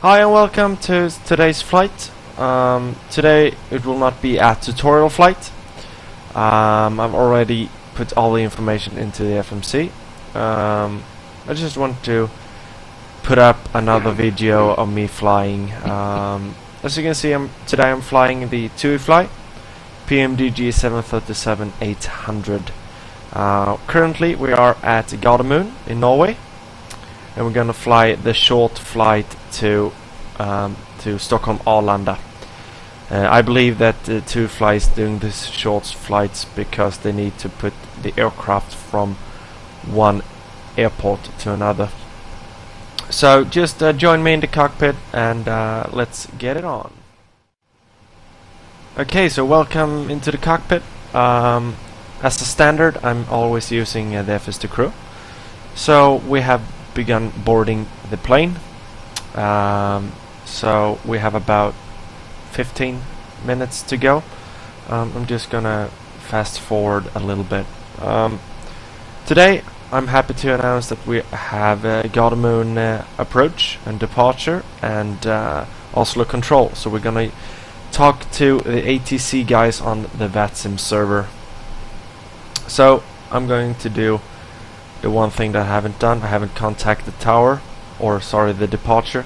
Hi and welcome to today's flight. Today it will not be a tutorial flight. I've already put all the information into the FMC. I just want to put up another video of me flying. As you can see, today I'm flying the TUI flight Pmdg 737-800. Currently we are at Gardermoen in Norway, and we're gonna fly the short flight to Stockholm Arlanda. I believe that the TUI flies doing these short flights because they need to put the aircraft from one airport to another. So just join me in the cockpit and let's get it on. Okay, so welcome into the cockpit. As a standard, I'm always using the FS2 crew. So we have begun boarding the plane. So we have about 15 minutes to go. I'm just gonna fast forward a little bit. Today I'm happy to announce that we have Gardermoen approach and departure and Oslo control. So we're gonna talk to the ATC guys on the vatsim server. So I'm going to do the one thing that I haven't done. I haven't contacted the tower, or sorry, the departure.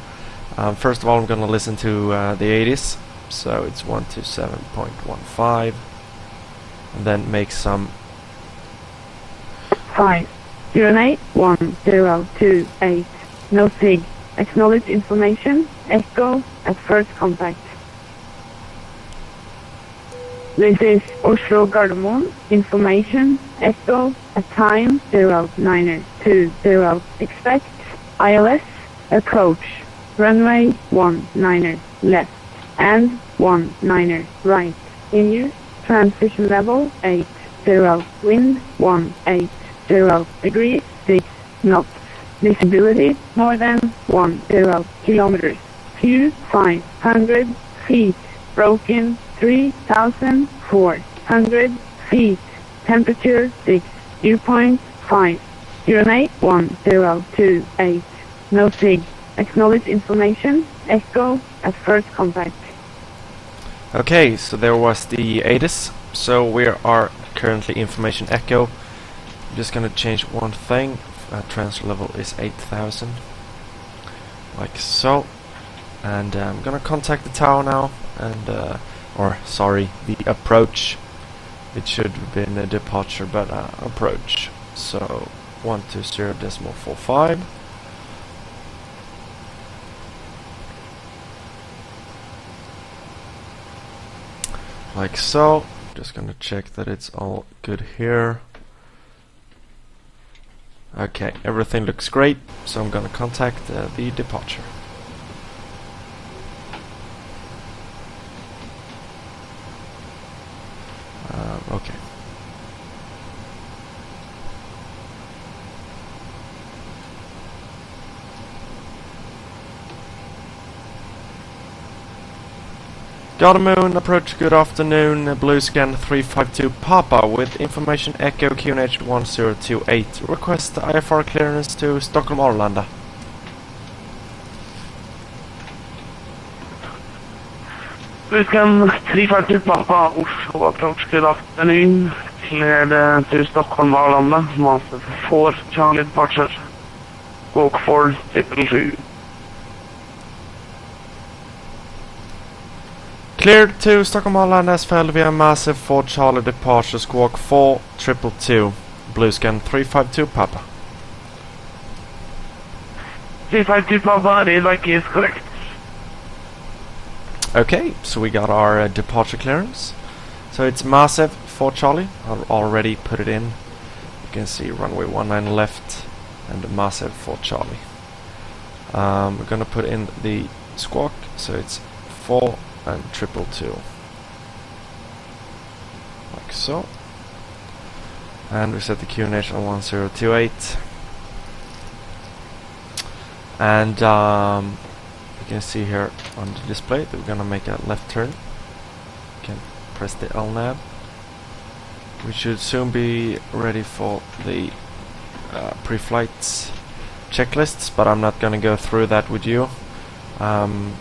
First of all, I'm going to listen to the 80s. So it's 127.15, and then make some 5081028. No sig. Acknowledge information. Echo at first contact. This is Oslo Gardermoen. Information. Echo at time 0920. Expect ILS approach. Runway 19 left and 19 right. In use. Transition level 80. Wind 180 degrees 6 knots. Visibility more than 10 kilometers. View 500 feet. Broken 3,400 feet. Temperature 6. Dew point 5. 081028. No sig. Acknowledge information. Echo at first contact. Okay, so there was the ATIS. So we are currently information echo. I'm just gonna change one thing. Transfer level is 8,000, like so. And I'm gonna contact the tower now, and or sorry, the approach. It should have been a departure, but approach. So 120.45. Like so. Just gonna check that it's all good here. Okay, everything looks great, so I'm gonna contact the departure. Okay. Gardermoen approach, good afternoon, blue scan 352 Papa with information echo QNH 1028. Request IFR clearance to Stockholm Arlanda. Blue scan 352 Papa, Oslo approach, good afternoon. Cleared to Stockholm Arlanda, master 4 Charlie departure. Walk 4 222. Cleared to Stockholm Arlanda as fell via massive 4 Charlie departure, squawk 4 222. Blue scan 352 Papa. 352 Papa, radar is correct. Okay, so we got our departure clearance. So it's massive 4 Charlie. I've already put it in. You can see runway 19 left and massive 4 Charlie. We're gonna put in the squawk, so it's 4 and 222, like so. And we set the QNH on 1028. And you can see here on the display that we're gonna make a left turn. You can press the L nav. We should soon be ready for the pre-flight checklists, but I'm not gonna go through that with you. I'm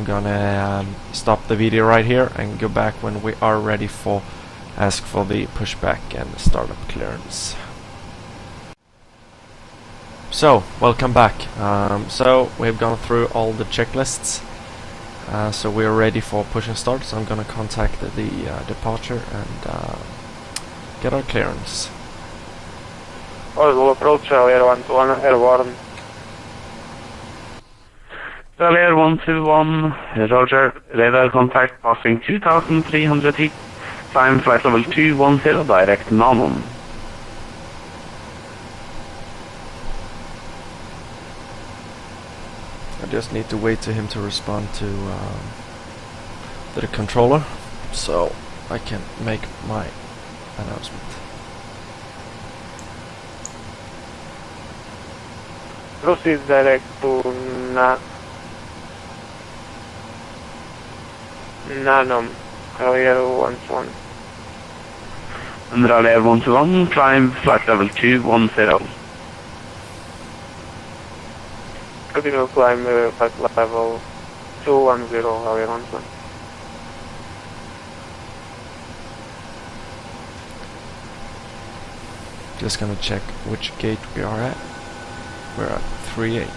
gonna stop the video right here and go back when we are ready for ask for the pushback and startup clearance. So, welcome back. So we've gone through all the checklists. So we're ready for push and start. So I'm gonna contact the departure and get our clearance. We'll approach Air 121, Air 1. Air 121, Roger, radar contact passing 2,300 feet, climb flight level 210, direct Namon. I just need to wait to him to respond to the controller, so I can make my announcement. Proceed direct to Nanom, Air 121. Under Air 121, climb flight level 210. Continue climb flight level 210, Air 121. Just gonna check which gate we are at. We're at 38.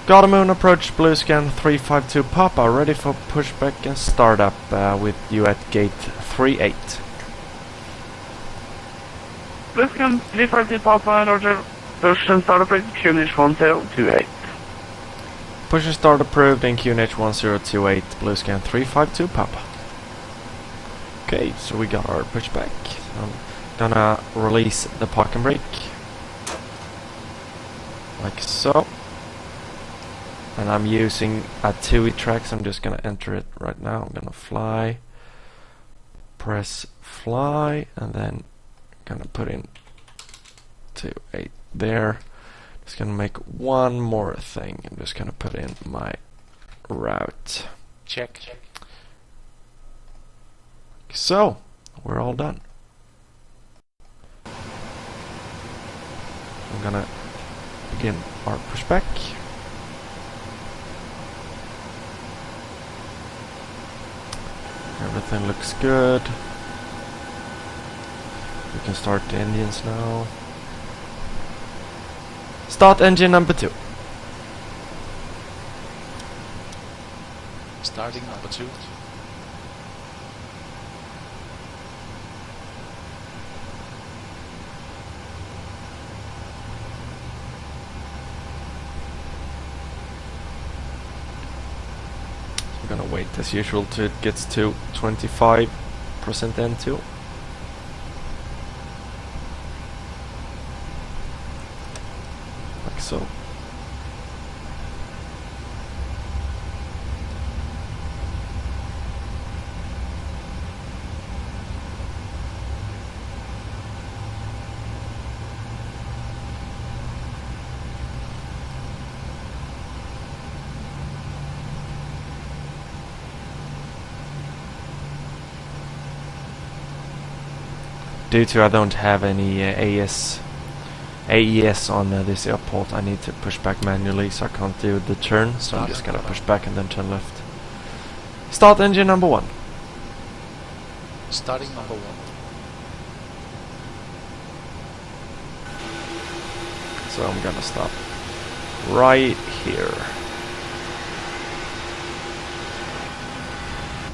Gardermoen approach blue scan 352 Papa, ready for pushback and startup with you at gate 38. Blue scan 352 Papa, Roger. Push and start approved, QNH 1028. Push and start approved in QNH 1028, blue scan 352 Papa. Okay, so we got our pushback. I'm gonna release the parking brake. Like so. And I'm using a 2E track, so I'm just gonna enter it right now. I'm gonna fly, press fly, and then gonna put in 28 there. Just gonna make one more thing. I'm just gonna put in my route. Check. So, we're all done. I'm gonna begin our pushback. Everything looks good. We can start the engines now. Start engine number 2. Starting number 2. I'm gonna wait as usual till it gets to 25% N2. Like so. Due to I don't have any AES on this airport, I need to push back manually, so I can't do the turn, so I'm just gonna push back and then turn left. Start engine number 1. Starting number 1. So I'm gonna stop right here.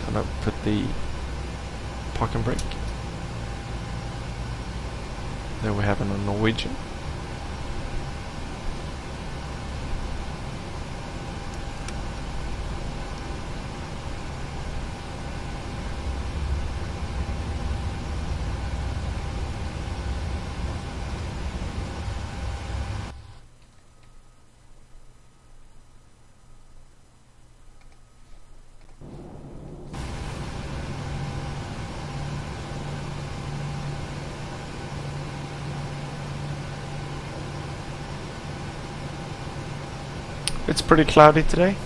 Gonna put the parking brake. There we have it on Norwegian. It's pretty cloudy today.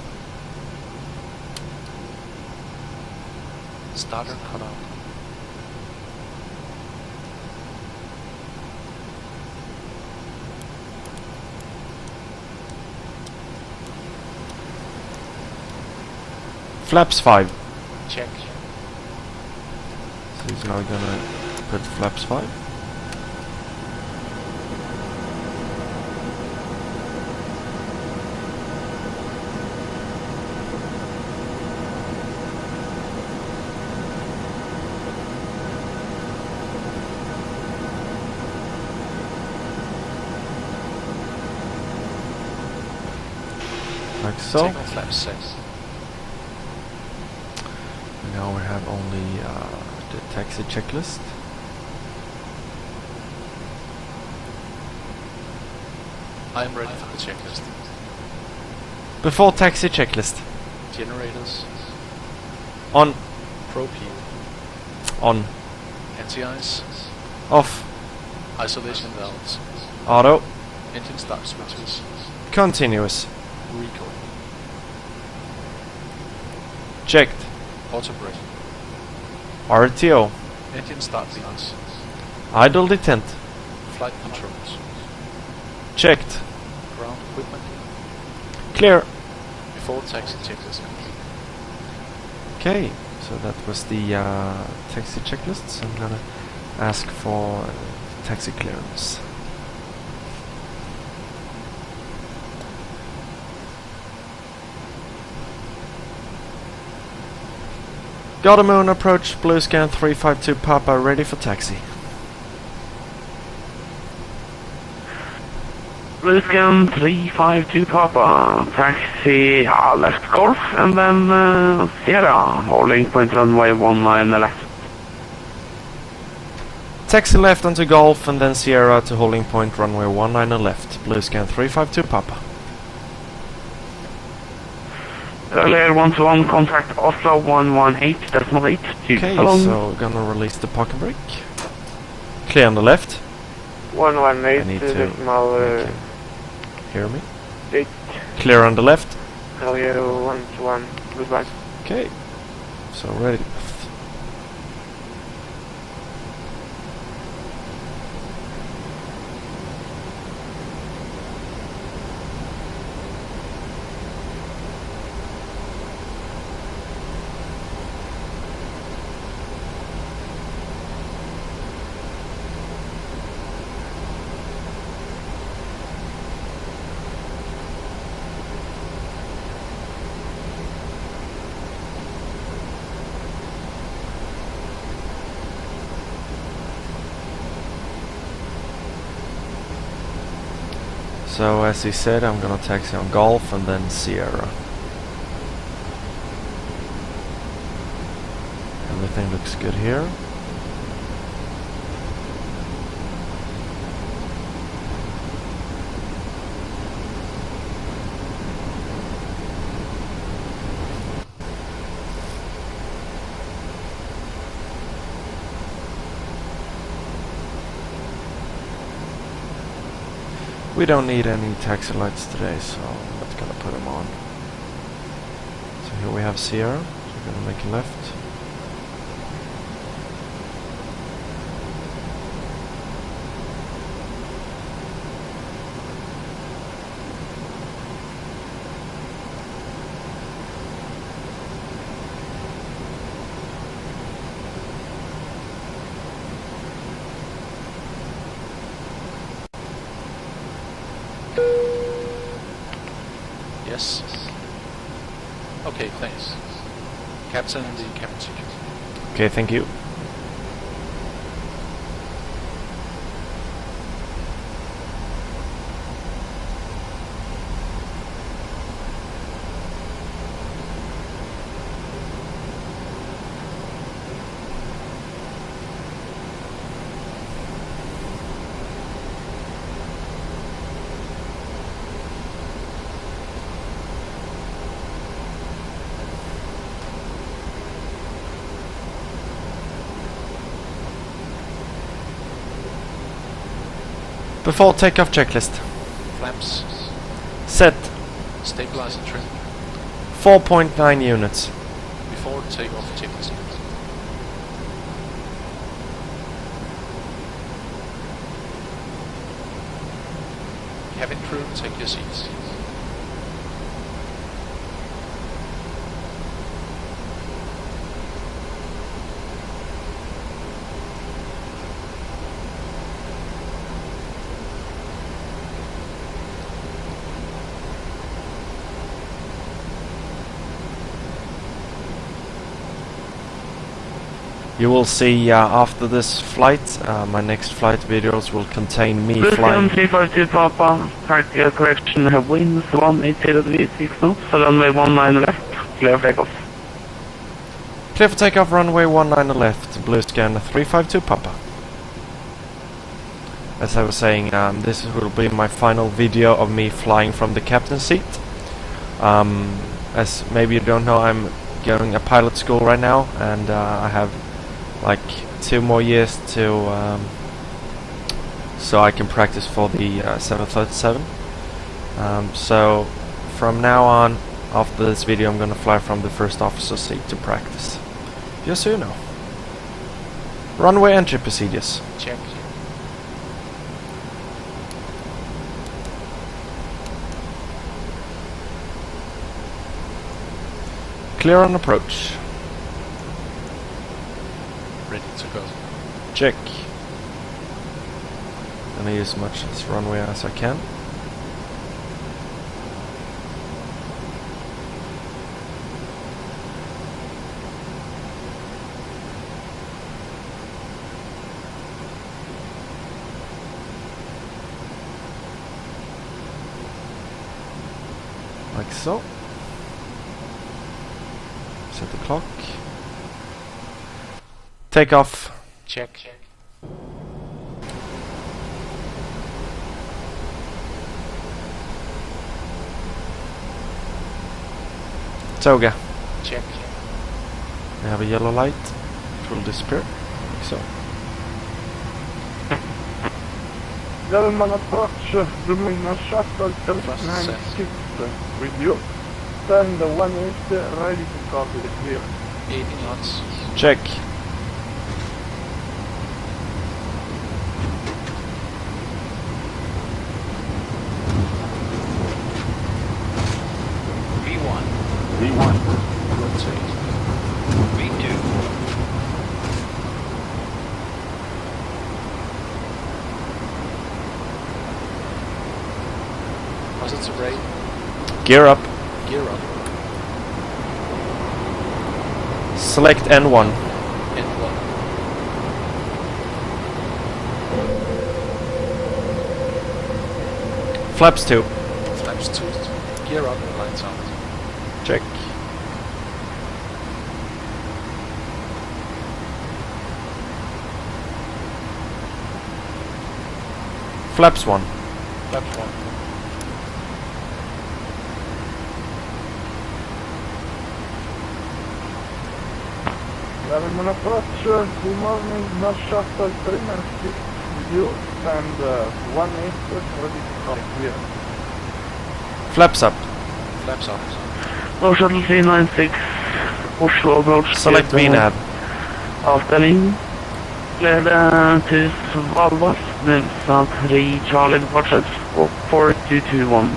Starter cut out. Flaps 5. Check. So he's now gonna put flaps 5. Like so. Take off flap 6. Now we have only the taxi checklist. I am ready for the checklist. Before taxi checklist. Generators. On. Probe heat. On. Anti-ice. Off. Isolation valves. Auto. Engine start switches. Continuous. Recall. Checked. Auto brake. RTO. Engine start leads. Idle detent. Flight controls. Checked. Ground equipment. Clear. Before taxi checklist complete. Okay, so that was the taxi checklist. So I'm gonna ask for taxi clearance. Gardermoen approach, blue scan 352 Papa, ready for taxi. Blue scan 352 Papa, taxi left Golf, and then Sierra, holding point runway 19 left. Taxi left onto Golf and then Sierra to holding point runway 19 left, blue scan 352 Papa. Earlier 1-1 contact Oslo 118.8 to Okay, Salon. so gonna release the parking brake. Clear on the left. 118 I need to decimal make you hear me. 8. Clear on the left. Earlier 1-1, goodbye. Okay, so ready. So as he said, I'm gonna taxi on Golf and then Sierra. Everything looks good here. We don't need any taxi lights today, so I'm not gonna put them on. So here we have Sierra, so we're gonna make a left. Yes. Okay, thanks. Captain and the cabin ticket. Okay, thank you. Before takeoff checklist. Flaps. Set. Stabilizer trim. 4.9 units. Before takeoff checklist. Cabin crew, take your seats. You will see after this flight, my next flight videos will contain me flying. 352 Papa, tactical correction, have winds 180 degrees 6 knots, runway 19 left, clear for takeoff. Clear for takeoff, runway 19 left, blue scan 352 Papa. As I was saying, this will be my final video of me flying from the captain's seat. As maybe you don't know, I'm going a pilot school right now, and I have like 2 more years to so I can practice for the 737. So from now on, after this video, I'm gonna fly from the first officer seat to practice. Just so you know. Runway entry procedures. Check. Clear on approach. Ready to go. Check. Gonna use as much as runway as I can. Like so. Set the clock. Take off. Check. Toga. Check. We have a yellow light. It will disappear. Like so. Gardermoen approach, remain shuttle 396 with you. Stand 180, ready to copy the clear. 80 knots. Check. V1. V1. Rotate. V2. Positive rate. Gear up. Gear up. Select N1. N1. Flaps 2. Flaps 2. Gear up. Lights out. Check. Flaps 1. Flaps 1. Gardermoen approach, good morning, no shuttle 396 with you. Stand 180, ready to copy clear. Flaps up. Flaps up. No shuttle 396, Oslo approach. Select VNAV. Avställning. Clear to Svalbard, Nilsa 3 Charlie departures 4221.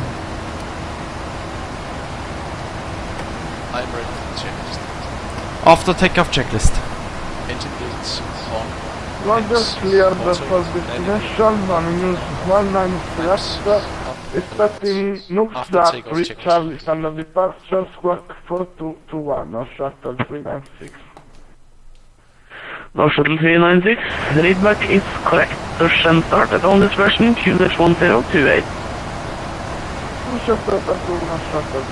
I'm ready for the checklist. After takeoff checklist. Engine bleeds on. Roger, Max, cleared motor, for destination, running use 19 left. up. Expecting nose After that takeoff reach checklist. Charlie standard departure, squawk 4221, no shuttle 396. No shuttle 396, readback is correct. Push started on this version, QH1028. No shuttle 396.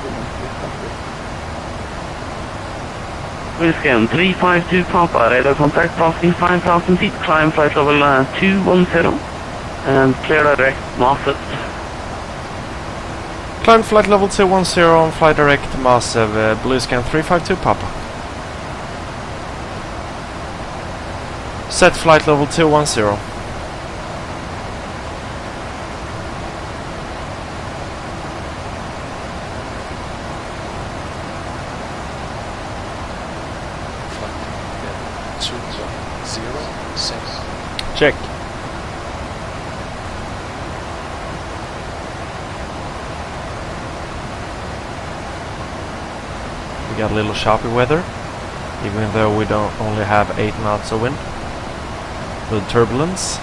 We'll scan 352 Papa, radar contact passing 5,000 feet, climb flight level 210, and clear direct massive. Climb flight level 210 on flight direct massive, blue scan 352 Papa. Set flight level 210. Flight 210. Check. We got a little choppy weather, even though we don't only have 8 knots of wind. With turbulence.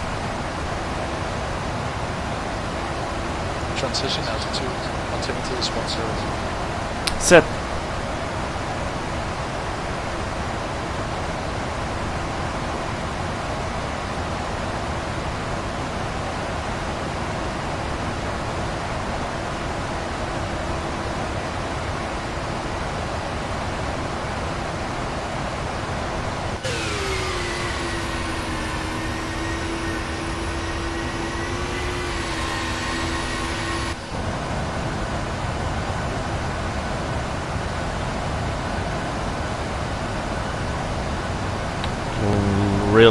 Transition altitude. Altimeter is 10. Set.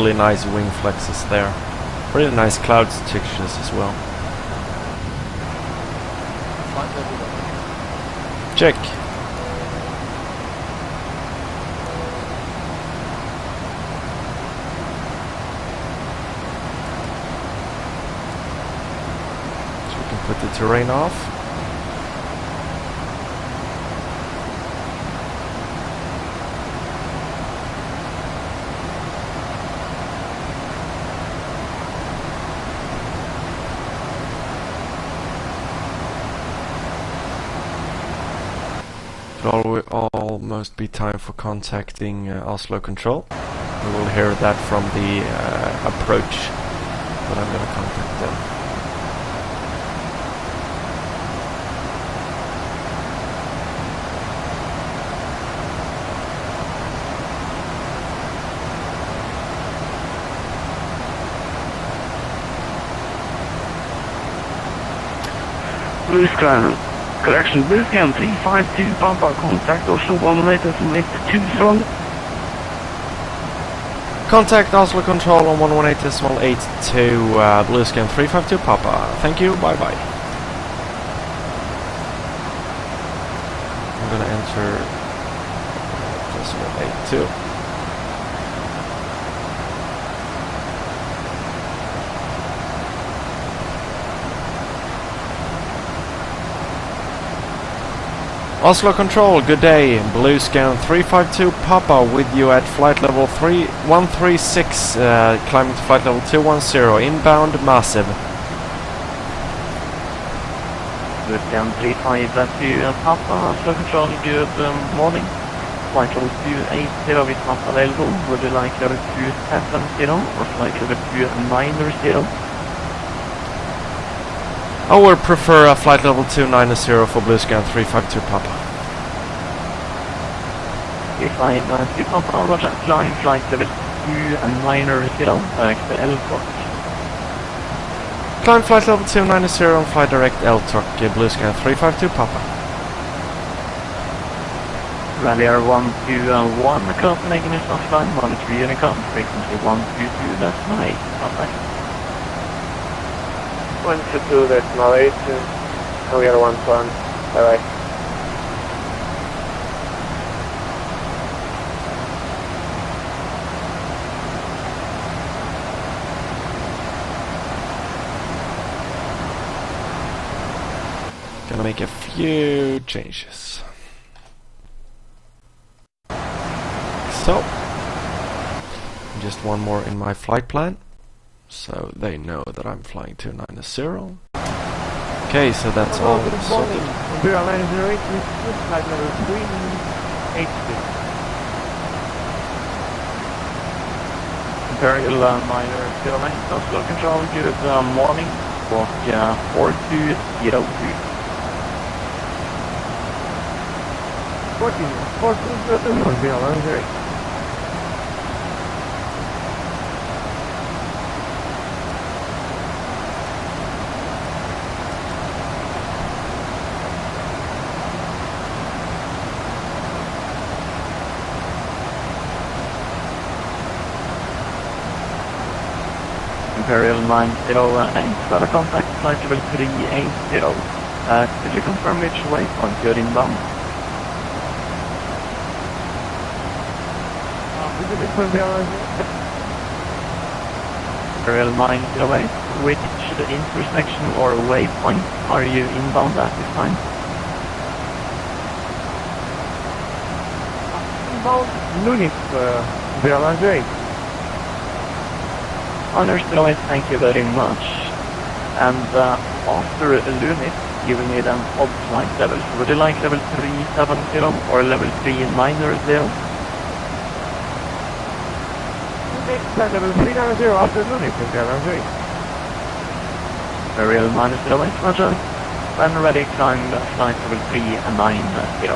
really nice wing flexes there. Really nice clouds textures as well. Flight level up. Check. So we can put the terrain off. It will almost be time for contacting Oslo Control. We will hear that from the approach, but I'm gonna contact them. Blue Sky. Correction, Blue Sky 352 Papa, contact Oslo 118.82. Contact Oslo Control on 118.82 Blue Sky 352 Papa. Thank you, bye bye. I'm gonna enter decimal 82. Oslo Control, good day. Blue Scan 352 Papa with you at flight level 136, climbing to flight level 210, inbound massive. Blue Scan 352 Papa, Oslo Control, good morning. Flight level 280 with Papa available. Would you like level 270 or flight level 290? I would prefer a flight level 290 for Blue Scan 352 Papa. 352 Papa, Roger, flying flight level 290, direct to L-Torque. Climb flight level 290 and fly direct L-Torque, Blue Scan 352 Papa. Rally Air 121, Copenhagen is offline, 13 Unicom, frequency 122, that's nice, contact. 122, that's Malay, we are 1 plan, bye bye. Gonna make a few changes. So, just one more in my flight plan, so they know that I'm flying 290. Okay, so that's all sorted. Airline 08, flight level 382. Imperial Minor Airline, Oslo Control, good morning, walk 4202. 14, Airline 08. Imperial 908, got a contact flight level 380. Could you confirm which waypoint you're inbound? Imperial 908, which intersection or waypoint are you inbound at this time? Inbound Lunit, Airline 08. Understood, thank you very much. And after Lunit, you will need an odd flight level. Would you like level 370 or level 390? Flight level 390 after Lunit, Airline 08. Imperial -08, Roger. When ready, climb flight level 390.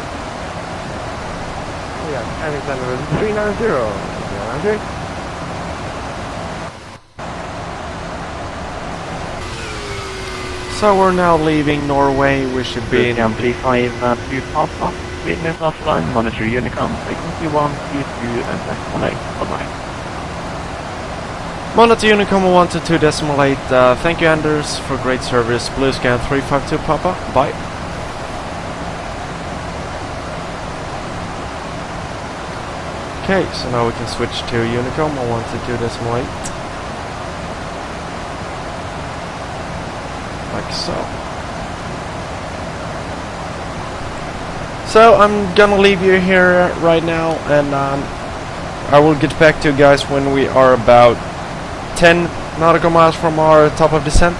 Yeah, and it's level 390, Airline 08. So we're now leaving Norway. We should be in 352 Papa, witness offline, monitor Unicom, frequency 122 and 118, bye-bye. Monitor Unicom 122.8. Thank you, Anders, for great service. Blue Scan 352, Papa. Bye. Okay, so now we can switch to Unicom 122.8. Like so. So I'm gonna leave you here right now, and I will get back to you guys when we are about 10 nautical miles from our top of descent,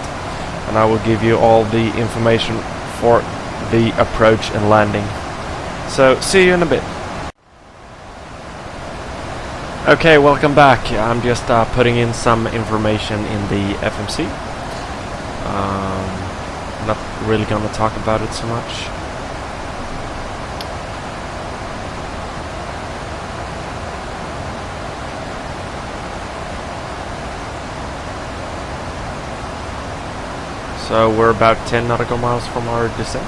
and I will give you all the information for the approach and landing. So see you in a bit. Okay, welcome back. I'm just putting in some information in the FMC. Not really gonna talk about it so much. So we're about 10 nautical miles from our descent.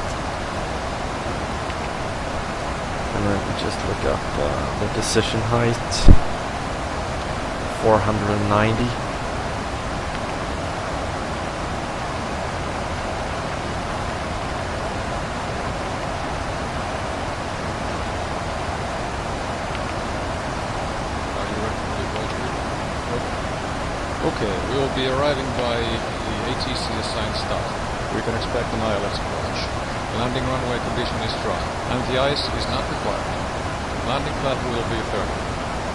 And then we just look up the decision height. 490. Okay, we will be arriving by the ATC assigned start. We can expect an ILS approach. Landing runway condition is dry, and the ice is not required. Landing path will be thermal.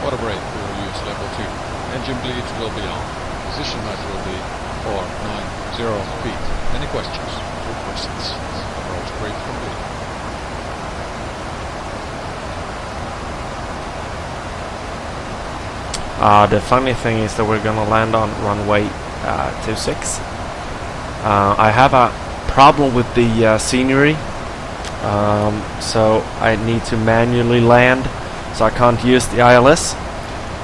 Water brake we will use level 2. Engine bleeds will be on. Position height will be 490 feet. Any questions? No questions. Approach brake complete. The funny thing is that we're gonna land on runway 26. I have a problem with the scenery, so I need to manually land, so I can't use the ILS,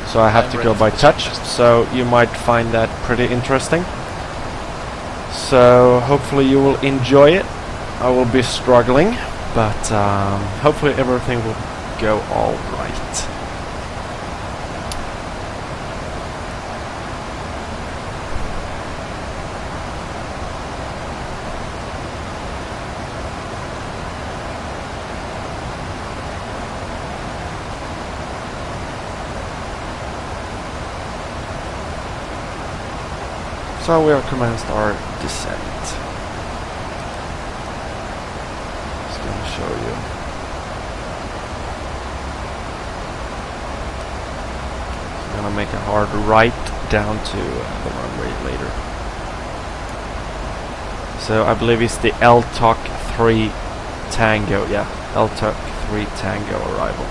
so I have to go by touch, so you might find that pretty interesting. So hopefully you will enjoy it. I will be struggling, but hopefully everything will go all right. So we have commenced our descent. Just gonna show you. I'm gonna make a hard right down to the runway later. So I believe it's the LTOC 3 Tango, yeah, LTOC 3 Tango arrival.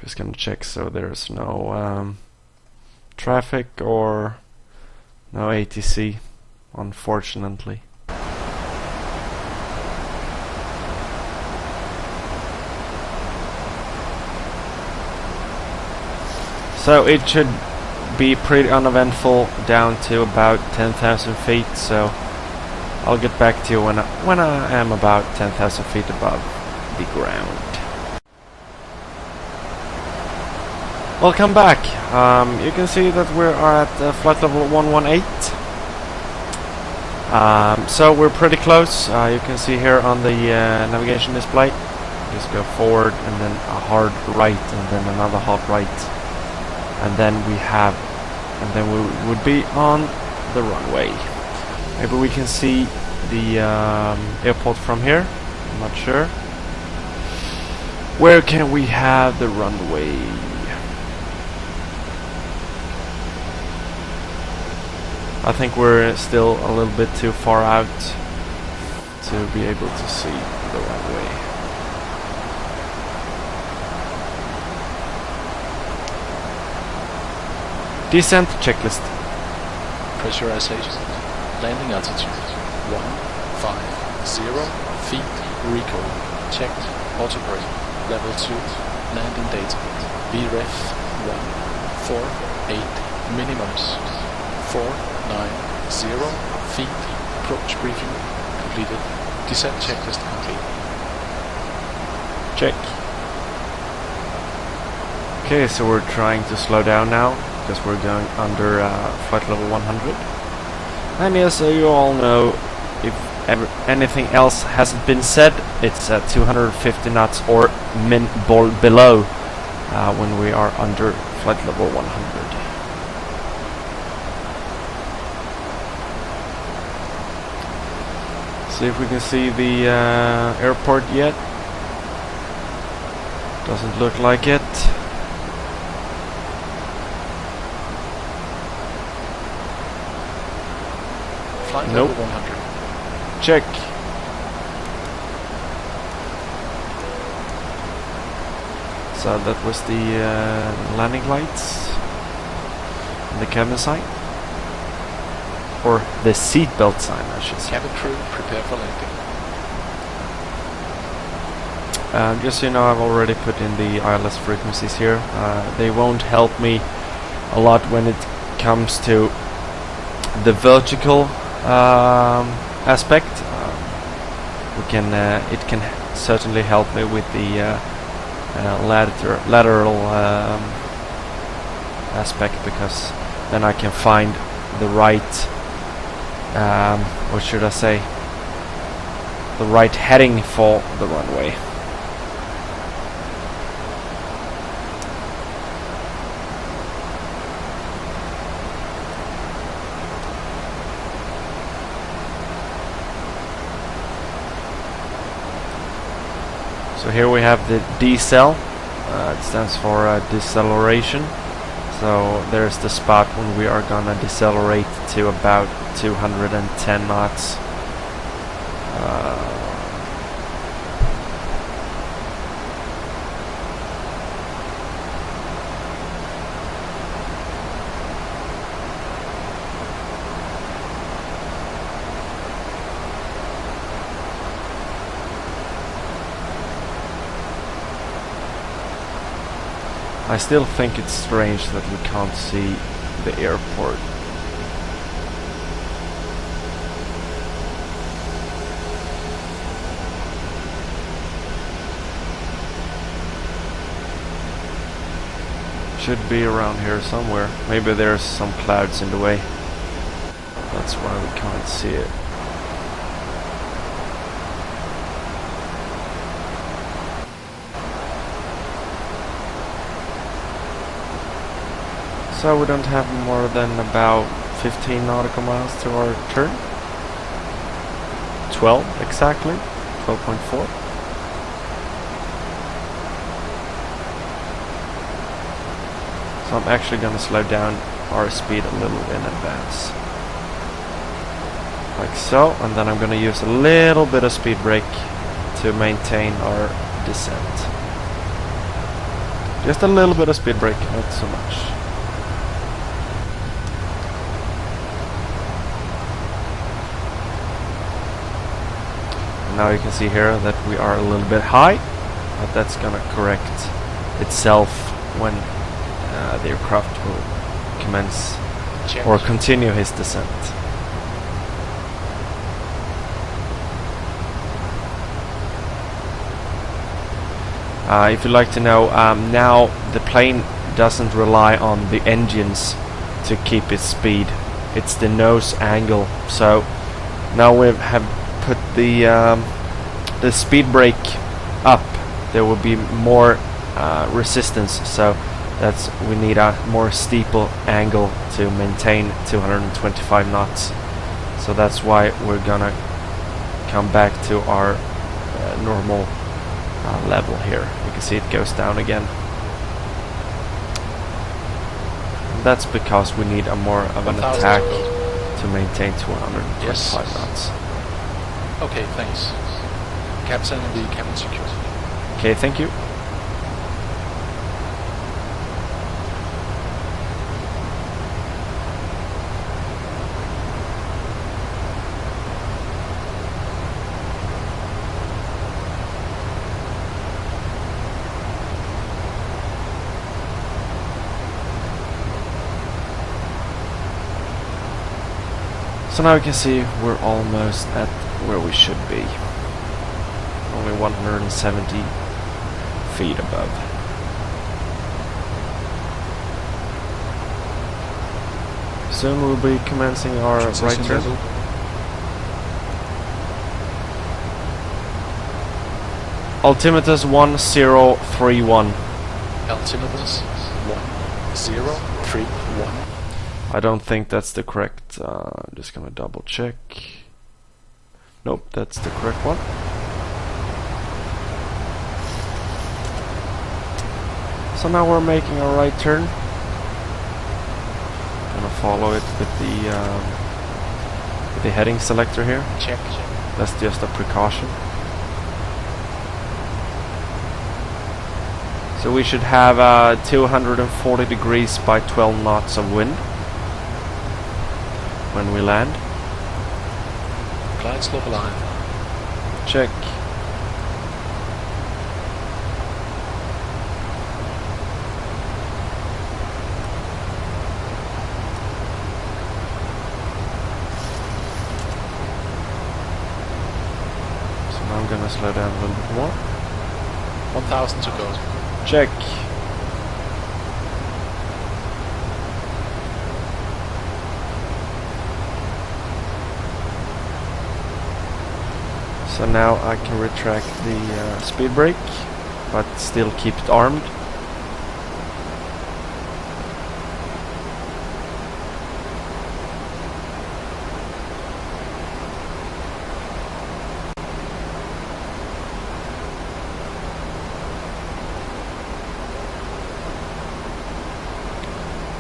Just gonna check so there's no traffic or no ATC, unfortunately. So it should be pretty uneventful down to about 10,000 feet, so I'll get back to you when I am about 10,000 feet above the ground. Welcome back. You can see that we are at flight level 118. So we're pretty close. You can see here on the navigation display. Just go forward and then a hard right and then another hard right. And then we would be on the runway. Maybe we can see the airport from here. I'm not sure. Where can we have the runway? I think we're still a little bit too far out to be able to see the runway. Descent checklist. Pressurization. Landing altitude 150 feet. Recoil checked. Autobrake level 2. Landing data VREF 148 minimums 490 feet. Approach briefing completed. Descent checklist complete. Check. Okay, so we're trying to slow down now because we're going under flight level 100. And yes, so you all know, if anything else hasn't been said, it's at 250 knots or below when we are under flight level 100. See if we can see the airport yet. Doesn't look like it. Flight Nope. level 100. Check. So that was the landing lights and the cabin sign, or the seatbelt sign, I should say. Cabin crew, prepare for landing. Just so you know, I've already put in the ILS frequencies here. They won't help me a lot when it comes to the vertical aspect. It can certainly help me with the lateral aspect, because then I can find the right, what should I say, the right heading for the runway. So here we have the decel. It stands for deceleration. So there's the spot when we are gonna decelerate to about 210 knots. I still think it's strange that we can't see the airport. Should be around here somewhere. Maybe there's some clouds in the way. That's why we can't see it. So we don't have more than about 15 nautical miles to our turn. 12 exactly. 12.4. So I'm actually going to slow down our speed a little in advance. Like so, and then I'm going to use a little bit of speed brake to maintain our descent. Just a little bit of speed brake, not so much. Now you can see here that we are a little bit high, but that's gonna correct itself when the aircraft will commence or continue his descent. If you'd like to know, now the plane doesn't rely on the engines to keep its speed. It's the nose angle. So now we have put the speed brake up. There will be more resistance, so we need a more steeple angle to maintain 225 knots. So that's why we're gonna come back to our normal level here. You can see it goes down again. And that's because we need a more of an attack to maintain 225 knots. Okay, thanks. Captain, the cabin secure. Okay, thank you. So now you can see we're almost at where we should be. Only 170 feet above. Soon we'll be commencing our right turn. Altimeter's 1031. Altimeter's 1031. I don't think that's the correct. I'm just gonna double check. Nope, that's the correct one. So now we're making a right turn. Gonna follow it with the heading selector here. Check. That's just a precaution. So we should have 240 degrees by 12 knots of wind when we land. Glide slope line. Check. So now I'm gonna slow down a little bit more. 1000 to go. Check. So now I can retract the speed brake, but still keep it armed.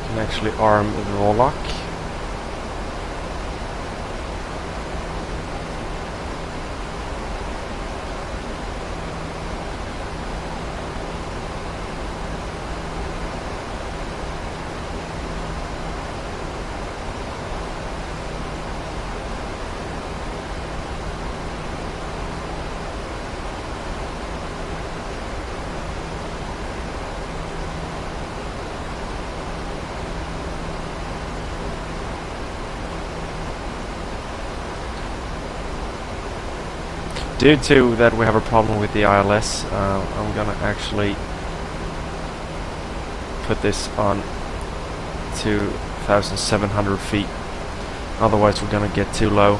Can actually arm the roll lock. Due to that we have a problem with the ILS, I'm gonna actually put this on 2,700 feet. Otherwise we're gonna get too low.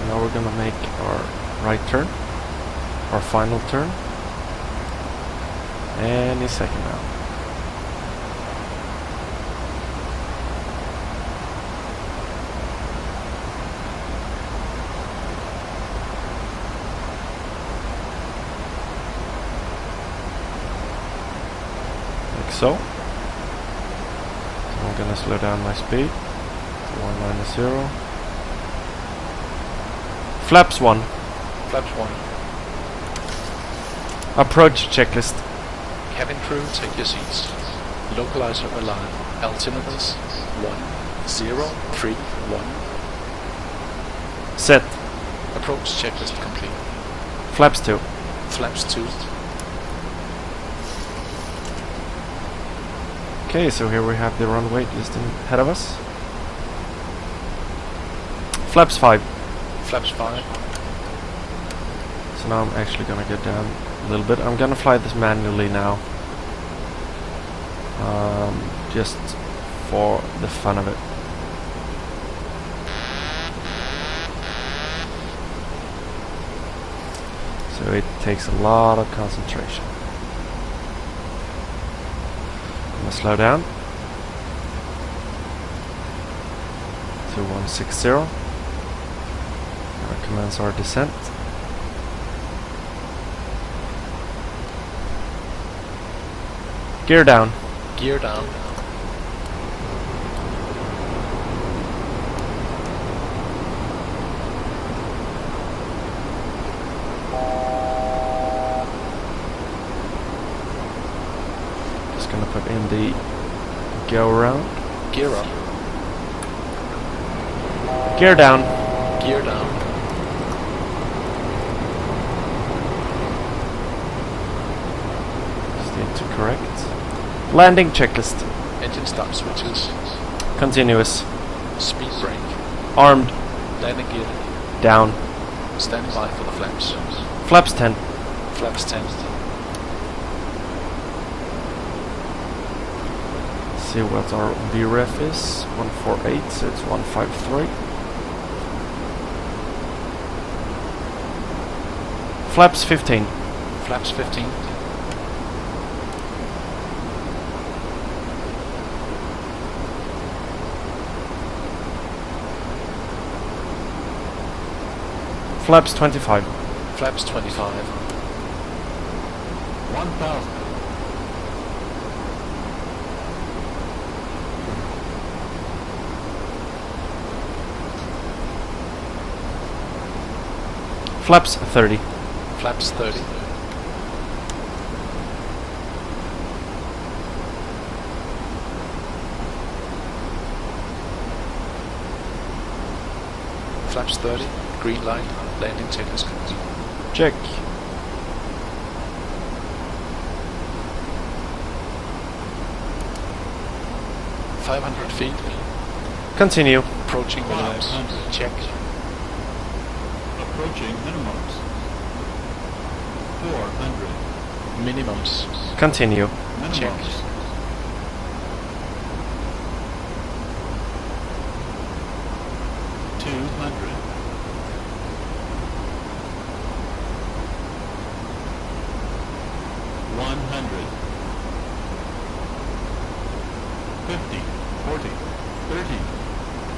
Now we're gonna make our right turn, our final turn, any second now. Like so. So I'm gonna slow down my speed to 1-0. Flaps 1. Flaps 1. Approach checklist. Cabin crew, take your seats. Localizer alive. Altimeters 1031. Set. Approach checklist complete. Flaps 2. Flaps 2. Okay, so here we have the runway just ahead of us. Flaps 5. Flaps 5. So now I'm actually gonna get down a little bit. I'm gonna fly this manually now. Just for the fun of it. So it takes a lot of concentration. I'm gonna slow down to 160. Commence our descent. Gear down. Gear down. just gonna put in the go around. Gear up. Gear down. Gear down. Stay to correct. Landing checklist. Engine stop switches. Continuous. Speed brake. Armed. Landing gear. Down. Stand by for the flaps. Flaps 10. Flaps 10. See what our VREF is. 148, so it's 153. Flaps 15. Flaps 15. Flaps 25. Flaps 25. 1000. Flaps 30. Flaps 30. Flaps 30. Green light. Landing checklist complete. Check. .500 feet. Continue. Approaching minimums. 500. Check. Approaching minimums. 400. Minimums. Continue. Minimums. Check. 200. 100. 50. 40. 30.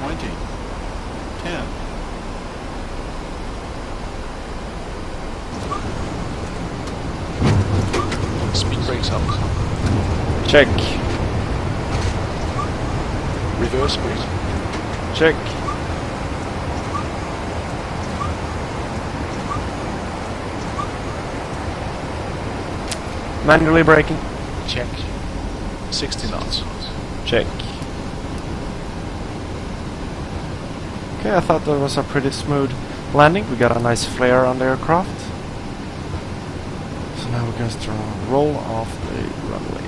20. 10. Speed brakes up. Check. Reverse brake. Check. Manually braking. Check. 60 knots. Check. Okay, I thought that was a pretty smooth landing. We got a nice flare on the aircraft. So now we're going to roll off the runway.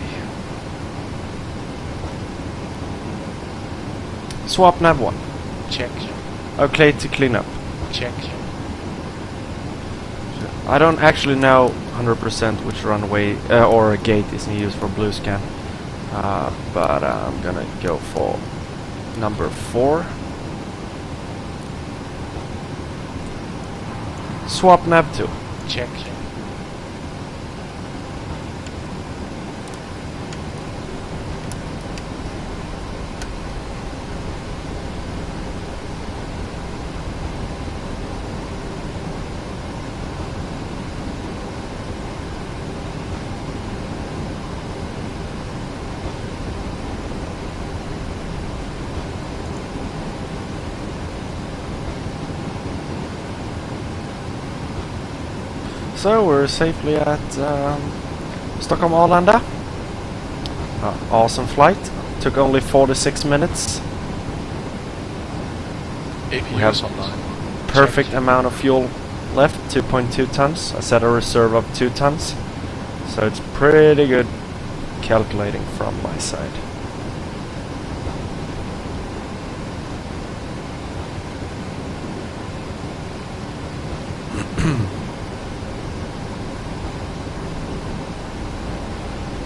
Swap nav 1. Check. Okay to clean up. Check. I don't actually know 100% which runway or gate is used for blue scan, but I'm gonna go for number 4. Swap nav 2. Check. So we're safely at Stockholm Arlanda. Awesome flight. Took only 46 minutes. APU We have is online. perfect Check. amount of fuel left, 2.2 tons. I set a reserve of 2 tons. So it's pretty good calculating from my side.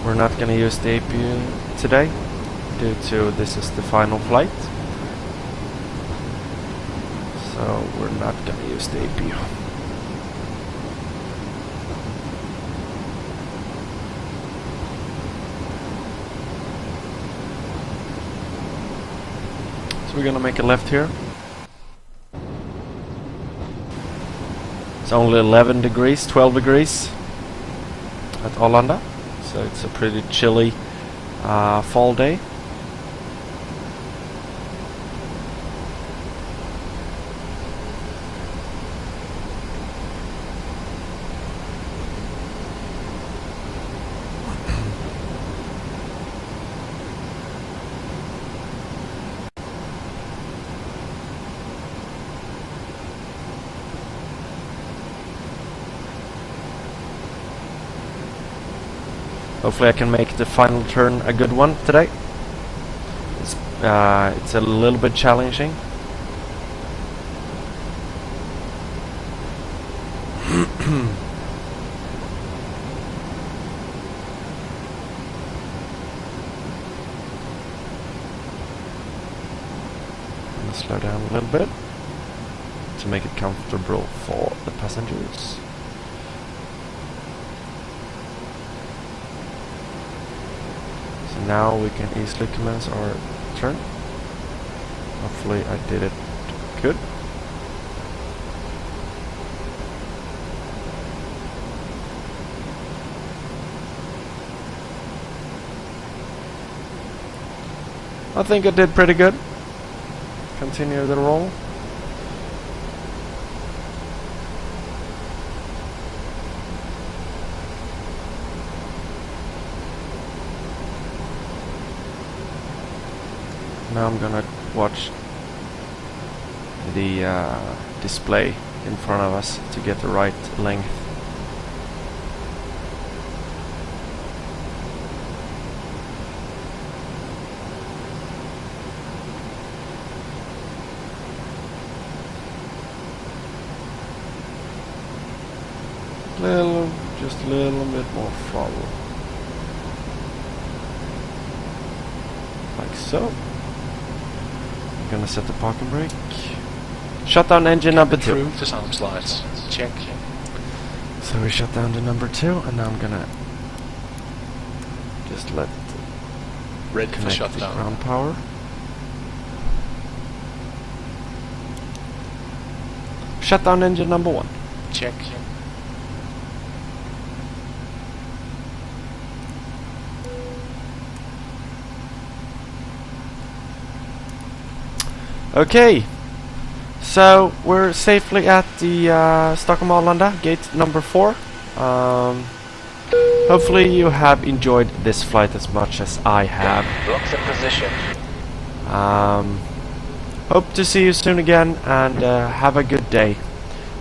We're not going to use the APU today due to this is the final flight. So we're not going to use the APU. So we're going to make a left here. It's only 11 degrees, 12 degrees at Arlanda. So it's a pretty chilly fall day. Hopefully I can make the final turn a good one today. It's a little bit challenging. Slow down a little bit to make it comfortable for the passengers. So now we can easily commence our turn. Hopefully I did it good. I think I did pretty good. Continue the roll. Now I'm gonna watch the display in front of us to get the right length. Just a little bit more forward. Like so. I'm gonna set the parking brake. Shut down engine number 2. Improve the sound slides. Check. So we shut down to number 2, and now I'm gonna just let Ready for connect the shutdown. ground power. Shut down engine number 1. Check. Okay, so we're safely at the Stockholm Arlanda, gate number 4. Hopefully you have enjoyed this flight as much as I have. Blocks in position. Hope to see you soon again, and have a good day.